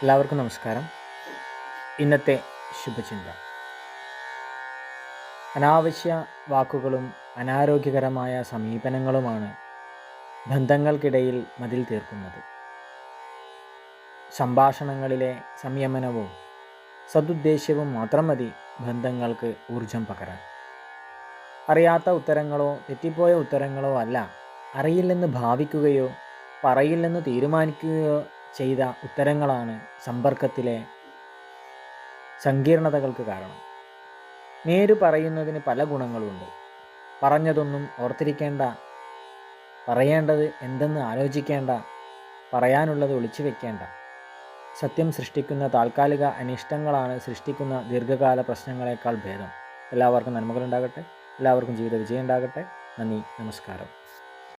എല്ലാവർക്കും നമസ്കാരം. ഇന്നത്തെ ശുഭചിന്ത: അനാവശ്യ വാക്കുകളും അനാരോഗ്യകരമായ സമീപനങ്ങളുമാണ് ബന്ധങ്ങൾക്കിടയിൽ മതിൽ തീർക്കുന്നത്. സംഭാഷണങ്ങളിലെ സംയമനവും സദുദ്ദേശ്യവും മാത്രം മതി ബന്ധങ്ങൾക്ക് ഊർജം പകരാൻ. അറിയാത്ത ഉത്തരങ്ങളോ തെറ്റിപ്പോയ ഉത്തരങ്ങളോ അല്ല, അറിയില്ലെന്ന് ഭാവിക്കുകയോ പറയില്ലെന്ന് തീരുമാനിക്കുകയോ ചെയ്ത ഉത്തരങ്ങളാണ് സമ്പർക്കത്തിലെ സങ്കീർണതകൾക്ക് കാരണം. നേര് പറയുന്നതിന് പല ഗുണങ്ങളുണ്ട്. പറഞ്ഞതൊന്നും ഓർത്തിരിക്കേണ്ട, പറയേണ്ടത് എന്തെന്ന് ആലോചിക്കേണ്ട, പറയാനുള്ളത് ഒളിച്ചു വെക്കേണ്ട. സത്യം സൃഷ്ടിക്കുന്ന താൽക്കാലിക അനിഷ്ടങ്ങളാണ് സൃഷ്ടിക്കുന്ന ദീർഘകാല പ്രശ്നങ്ങളെക്കാൾ ഭേദം. എല്ലാവർക്കും നന്മകളുണ്ടാകട്ടെ. എല്ലാവർക്കും ജീവിത വിജയം ഉണ്ടാകട്ടെ. നന്ദി, നമസ്കാരം.